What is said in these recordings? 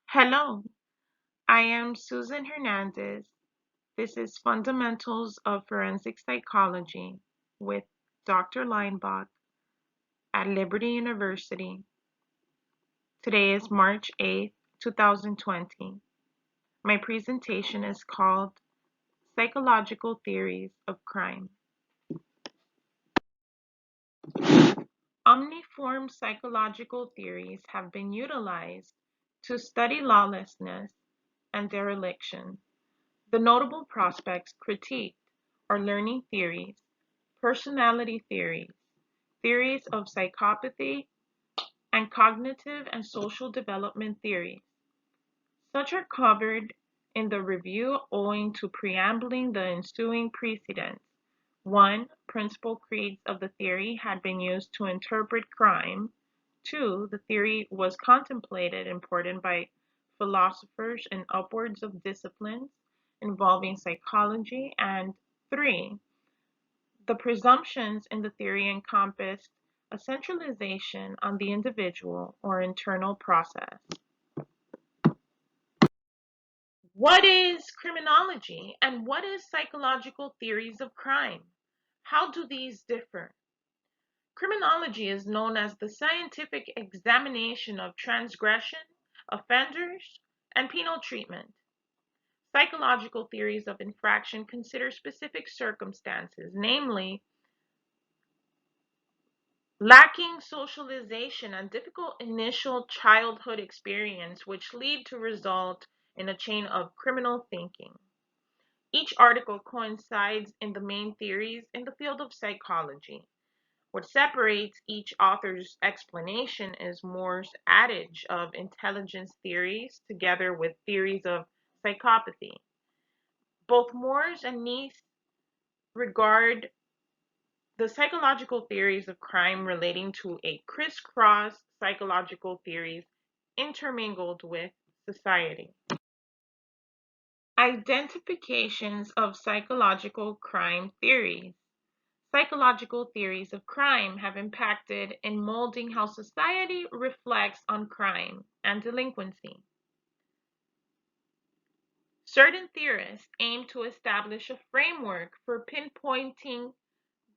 Hello, I am Susan Hernandez. This is Fundamentals of Forensic Psychology with Dr. Linebach at Liberty University. Today is March 8th, 2020. My presentation is called Psychological Theories of Crime. Omniform psychological theories have been utilized to study lawlessness and dereliction. The notable prospects critiqued are learning theories, personality theories, theories of psychopathy, and cognitive and social development theories. Such are covered in the review owing to preambling the ensuing precedents. 1. Principal creeds of the theory had been used to interpret crime. 2. The theory was contemplated and imported by philosophers in upwards of disciplines involving psychology. And 3. The presumptions in the theory encompassed a centralization on the individual or internal process. What is criminology and what is psychological theories of crime? How do these differ? Criminology is known as the scientific examination of transgression, offenders, and penal treatment. Psychological theories of infraction consider specific circumstances, namely lacking socialization and difficult initial childhood experience, which lead to result in a chain of criminal thinking. Each article coincides in the main theories in the field of psychology. What separates each author's explanation is Moore's adage of intelligence theories together with theories of psychopathy. Both Moore's and Neese regard the psychological theories of crime relating to a crisscross psychological theories intermingled with society. Identifications of psychological crime theories. Psychological theories of crime have impacted in molding how society reflects on crime and delinquency. Certain theorists aim to establish a framework for pinpointing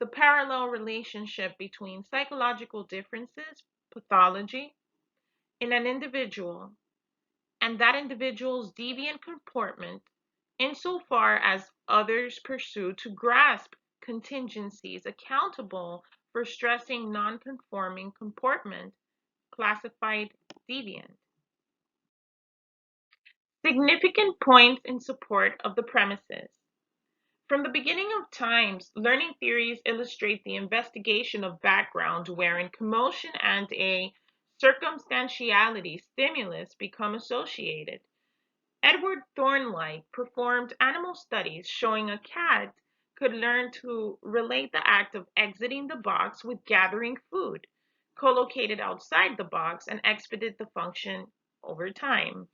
the parallel relationship between psychological differences, pathology, in an individual and that individual's deviant comportment insofar as others pursue to grasp contingencies accountable for stressing non-conforming comportment, classified deviant. Significant points in support of the premises. From the beginning of times, learning theories illustrate the investigation of background wherein commotion and a circumstantiality stimulus become associated. Edward Thorndike performed animal studies showing a cat could learn to relate the act of exiting the box with gathering food, co-located outside the box, and expedite the function over time.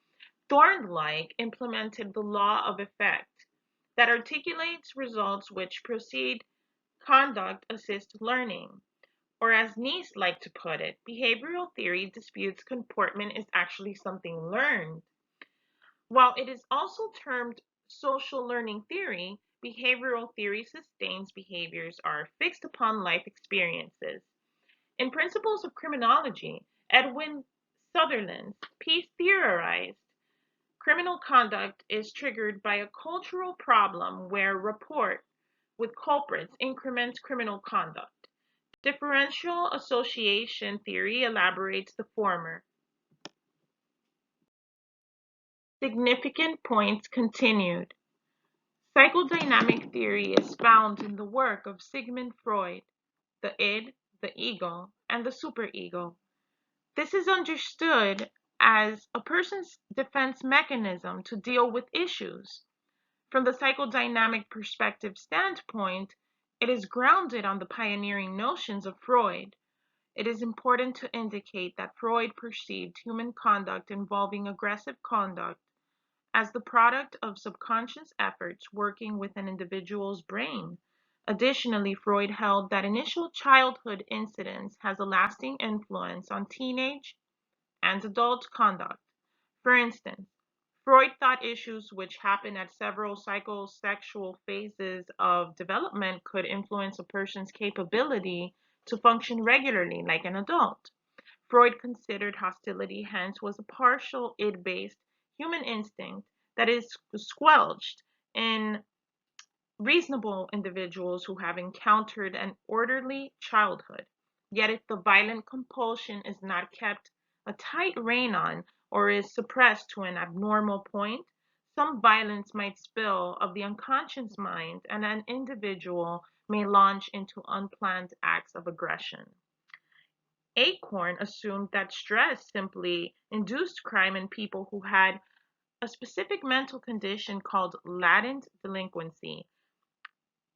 Thorndike implemented the law of effect that articulates results which precede conduct assist learning. Or as Neese liked to put it, behavioral theory disputes comportment is actually something learned. While it is also termed social learning theory, behavioral theory sustains behaviors are fixed upon life experiences. In Principles of Criminology, Edwin Sutherland's piece theorized criminal conduct is triggered by a cultural problem where rapport with culprits increments criminal conduct. Differential association theory elaborates the former. Significant points continued. Psychodynamic theory is found in the work of Sigmund Freud, the id, the ego, and the superego. This is understood as a person's defense mechanism to deal with issues. From the psychodynamic perspective standpoint, it is grounded on the pioneering notions of Freud. It is important to indicate that Freud perceived human conduct involving aggressive conduct as the product of subconscious efforts working with an individual's brain. Additionally, Freud held that initial childhood incidence has a lasting influence on teenage and adult conduct. For instance, Freud thought issues which happen at several psychosexual phases of development could influence a person's capability to function regularly like an adult. Freud considered hostility, hence, was a partial id based human instinct that is squelched in reasonable individuals who have encountered an orderly childhood. Yet, if the violent compulsion is not kept a tight rein on or is suppressed to an abnormal point, some violence might spill of the unconscious mind and an individual may launch into unplanned acts of aggression. Acorn assumed that stress simply induced crime in people who had a specific mental condition called latent delinquency.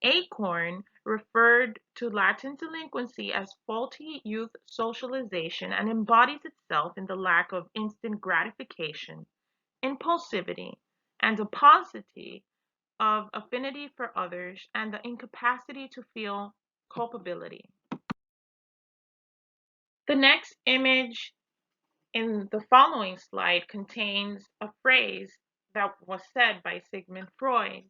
Acorn referred to latent delinquency as faulty youth socialization and embodies itself in the lack of instant gratification, impulsivity, and a paucity of affinity for others and the incapacity to feel culpability. The next image in the following slide contains a phrase that was said by Sigmund Freud.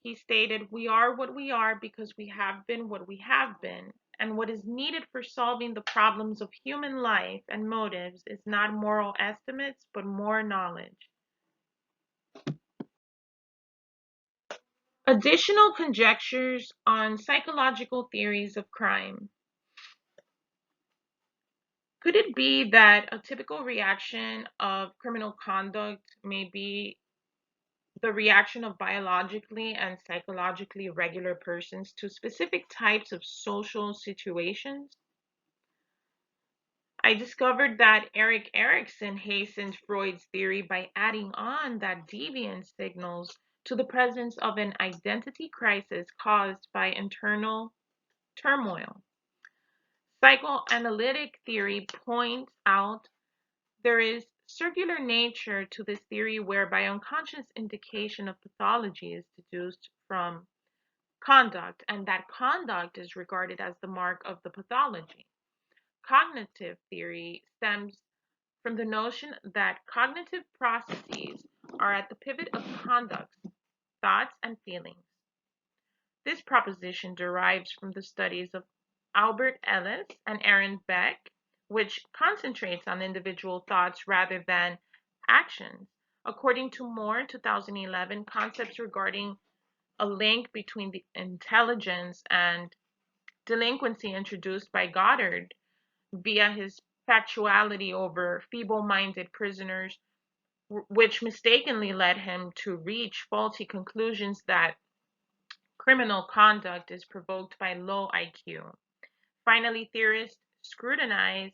He stated, "We are what we are because we have been what we have been, and what is needed for solving the problems of human life and motives is not moral estimates, but more knowledge." Additional conjectures on psychological theories of crime. Could it be that a typical reaction of criminal conduct may be the reaction of biologically and psychologically regular persons to specific types of social situations? I discovered that Erik Erikson hastened Freud's theory by adding on that deviance signals to the presence of an identity crisis caused by internal turmoil. Psychoanalytic theory points out there is circular nature to this theory whereby unconscious indication of pathology is deduced from conduct, and that conduct is regarded as the mark of the pathology. Cognitive theory stems from the notion that cognitive processes are at the pivot of conduct, thoughts, and feelings. This proposition derives from the studies of Albert Ellis and Aaron Beck, which concentrates on individual thoughts rather than actions. According to Moore, 2011, concepts regarding a link between the intelligence and delinquency introduced by Goddard via his factuality over feeble-minded prisoners, which mistakenly led him to reach faulty conclusions that criminal conduct is provoked by low IQ. Finally, theorists scrutinize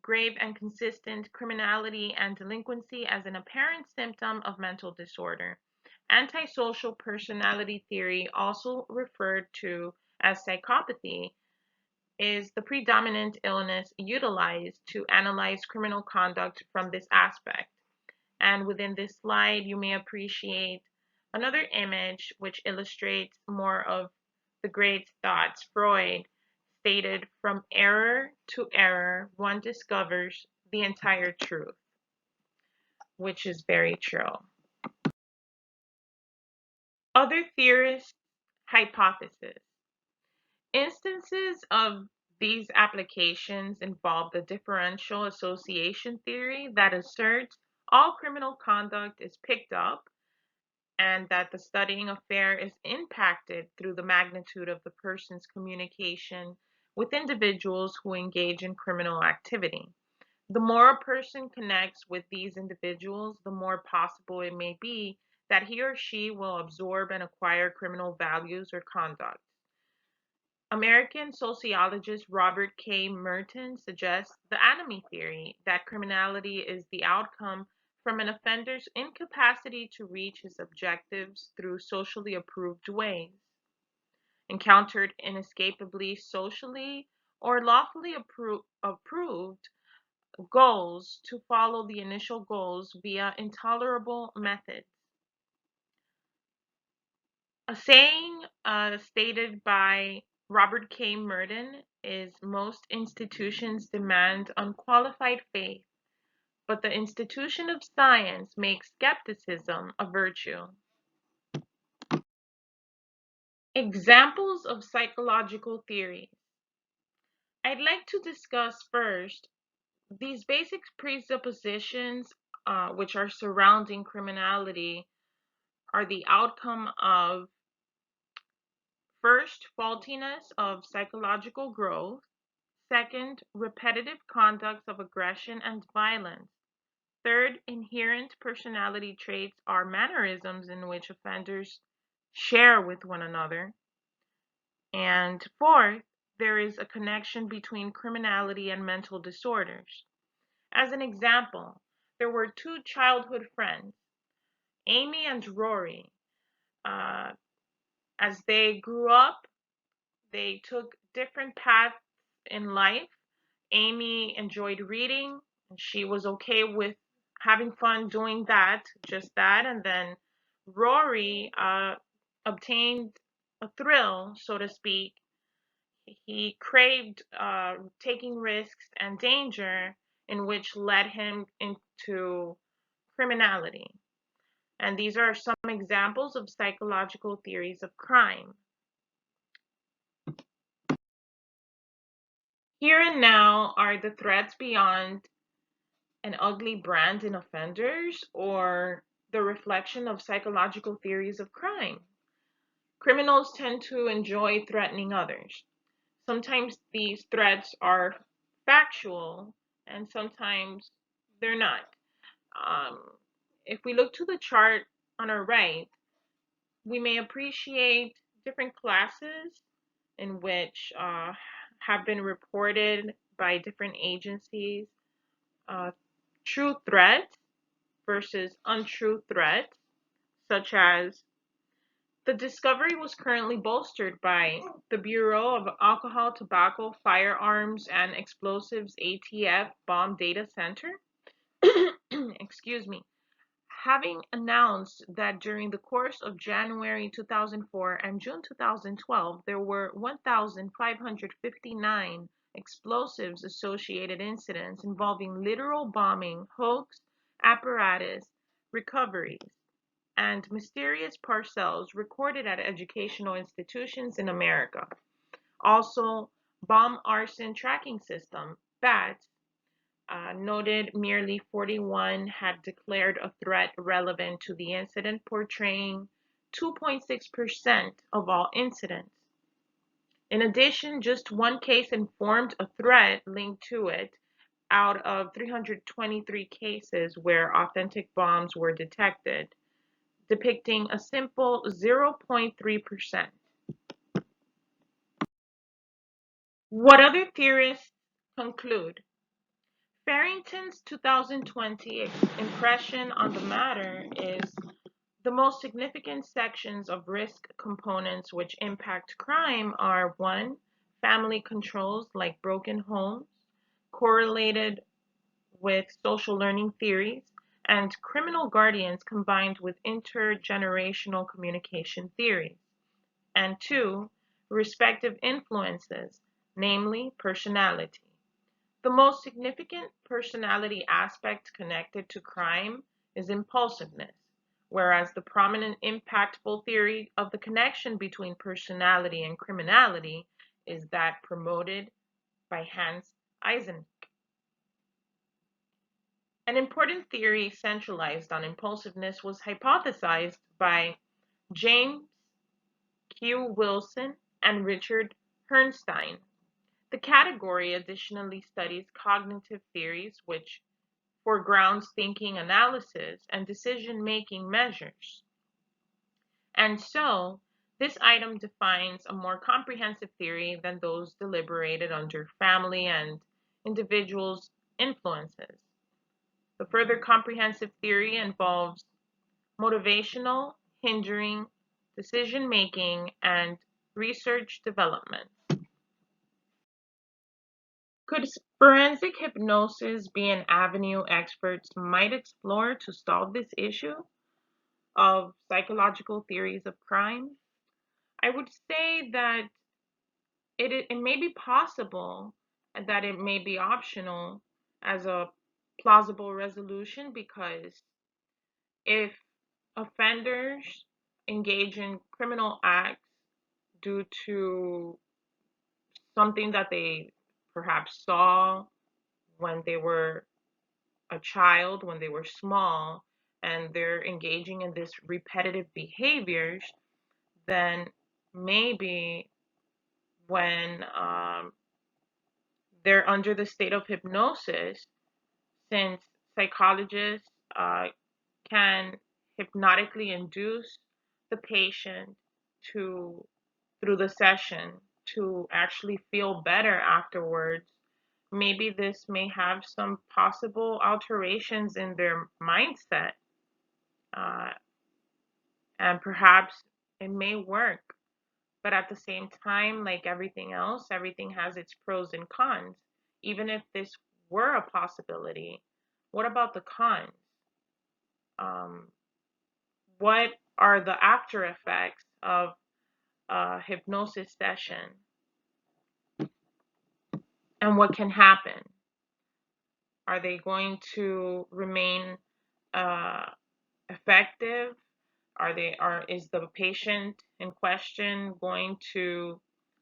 grave and consistent criminality and delinquency as an apparent symptom of mental disorder. Antisocial personality theory, also referred to as psychopathy, is the predominant illness utilized to analyze criminal conduct from this aspect. And within this slide, you may appreciate another image which illustrates more of the great thoughts. Freud stated, "From error to error, one discovers the entire truth," which is very true. Other theorists' hypotheses. Instances of these applications involve the differential association theory that asserts all criminal conduct is picked up and that the studying affair is impacted through the magnitude of the person's communication with individuals who engage in criminal activity. The more a person connects with these individuals, the more possible it may be that he or she will absorb and acquire criminal values or conduct. American sociologist Robert K. Merton suggests the anomie theory that criminality is the outcome from an offender's incapacity to reach his objectives through socially approved ways, encountered inescapably socially or lawfully approved goals to follow the initial goals via intolerable methods. A saying stated by Robert K. Merton is most institutions demand unqualified faith, but the institution of science makes skepticism a virtue. Examples of psychological theories. I'd like to discuss first these basic presuppositions, which are surrounding criminality, are the outcome of first, faultiness of psychological growth, second, repetitive conducts of aggression and violence, third, inherent personality traits are mannerisms in which offenders share with one another, and fourth, there is a connection between criminality and mental disorders. As an example, there were two childhood friends, Amy and Rory. Uh, as they grew up, they took different paths in life. Amy enjoyed reading, and she was okay with having fun doing that, just that. And then Rory obtained a thrill, so to speak. He craved taking risks and danger, in which led him into criminality. And these are some examples of psychological theories of crime. Here and now are the threats beyond an ugly brand in offenders or the reflection of psychological theories of crime. Criminals tend to enjoy threatening others. Sometimes these threats are factual and sometimes they're not. Um, if we look to the chart on our right, we may appreciate different classes in which have been reported by different agencies. Uh, True threats versus untrue threats, such as the discovery was currently bolstered by the Bureau of Alcohol, Tobacco, Firearms, and Explosives ATF Bomb Data Center. Excuse me. Having announced that during the course of January 2004 and June 2012, there were 1,559 explosives associated incidents involving literal bombing, hoax, apparatus, recoveries, and mysterious parcels recorded at educational institutions in America. Also, Bomb Arson Tracking System, BATS, noted merely 41 had declared a threat relevant to the incident, portraying 2.6% of all incidents. In addition, just one case informed a threat linked to it out of 323 cases where authentic bombs were detected, depicting a simple 0.3%. What other theorists conclude? Farrington's 2020 impression on the matter is the most significant sections of risk components which impact crime are 1. Family controls like broken homes, correlated with social learning theories, and criminal guardians combined with intergenerational communication theories. And 2. Respective influences, namely personality. The most significant personality aspect connected to crime is impulsiveness, whereas the prominent impactful theory of the connection between personality and criminality is that promoted by Hans Eisenach. An important theory centralized on impulsiveness was hypothesized by James Q. Wilson and Richard Herrnstein. The category additionally studies cognitive theories which foregrounds thinking analysis and decision-making measures. And so, this item defines a more comprehensive theory than those deliberated under family and individuals' influences. The further comprehensive theory involves motivational, hindering, decision-making, and research development. Could forensic hypnosis be an avenue experts might explore to solve this issue of psychological theories of crime? I would say that it may be possible and that it may be optional as a plausible resolution because if offenders engage in criminal acts due to something that they perhaps saw when they were a child, when they were small, and they're engaging in this repetitive behaviors, then maybe when they're under the state of hypnosis, since psychologists can hypnotically induce the patient to, through the session, to actually feel better afterwards. Maybe this may have some possible alterations in their mindset, uh, and perhaps it may work. But at the same time, like everything else, everything has its pros and cons. Even if this were a possibility, what about the cons? Um, what are the after effects of a hypnosis session, and what can happen? Are they going to remain uh, effective? Is the patient in question going to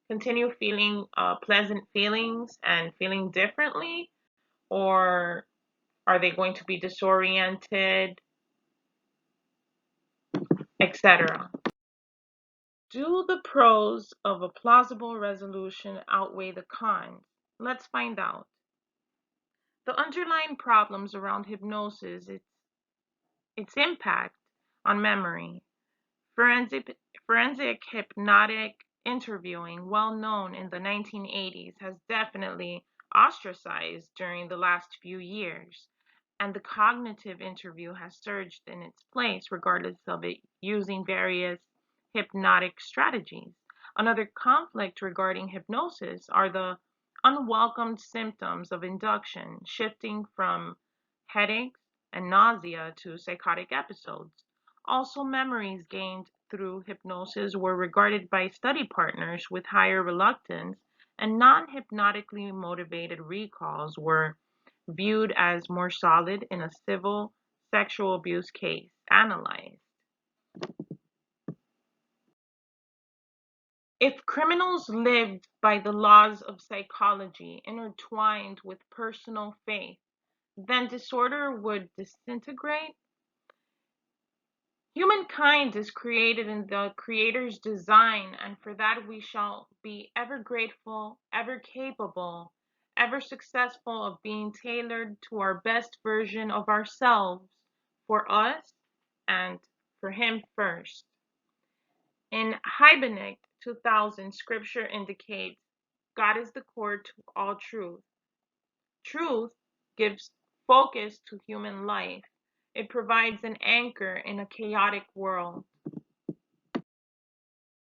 continue feeling pleasant feelings and feeling differently, or are they going to be disoriented, etc.? Do the pros of a plausible resolution outweigh the cons? Let's find out. The underlying problems around hypnosis, its impact on memory. Forensic hypnotic interviewing, well known in the 1980s, has definitely ostracized during the last few years, and the cognitive interview has surged in its place, regardless of it using various hypnotic strategies. Another conflict regarding hypnosis are the unwelcomed symptoms of induction, shifting from headaches and nausea to psychotic episodes. Also, memories gained through hypnosis were regarded by study partners with higher reluctance, and non hypnotically motivated recalls were viewed as more solid in a civil sexual abuse case analyzed. If criminals lived by the laws of psychology intertwined with personal faith, then disorder would disintegrate. Humankind is created in the Creator's design, and for that we shall be ever grateful, ever capable, ever successful of being tailored to our best version of ourselves, for us and for Him first. In Habakkuk 2000, scripture indicates God is the core to all truth. Truth gives focus to human life. It provides an anchor in a chaotic world.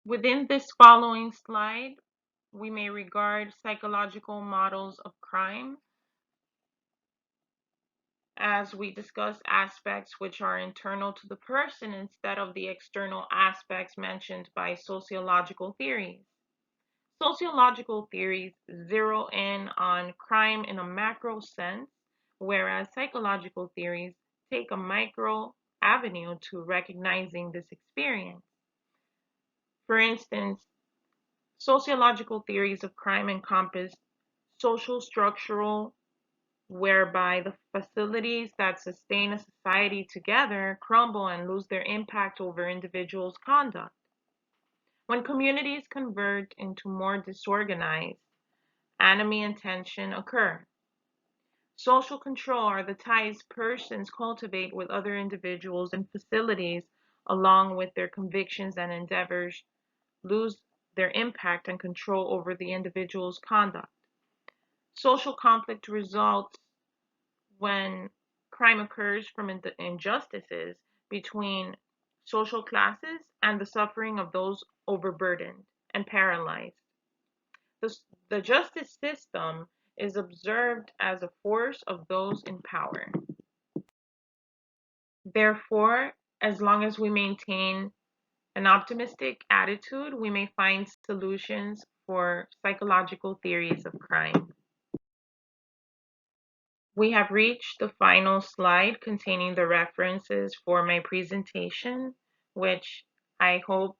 Within this following slide, we may regard psychological models of crime as we discuss aspects which are internal to the person instead of the external aspects mentioned by sociological theories. Sociological theories zero in on crime in a macro sense, whereas psychological theories take a micro avenue to recognizing this experience. For instance, sociological theories of crime encompass social structural, whereby the facilities that sustain a society together crumble and lose their impact over individuals' conduct. When communities convert into more disorganized, enemy and tension occur. Social control are the ties persons cultivate with other individuals and facilities, along with their convictions and endeavors, lose their impact and control over the individual's conduct. Social conflict results when crime occurs from injustices between social classes and the suffering of those overburdened and paralyzed. The justice system is observed as a force of those in power. Therefore, as long as we maintain an optimistic attitude, we may find solutions for psychological theories of crime. We have reached the final slide containing the references for my presentation, which I hope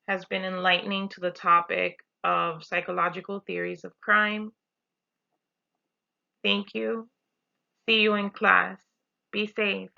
has been enlightening to the topic of psychological theories of crime. Thank you. See you in class. Be safe.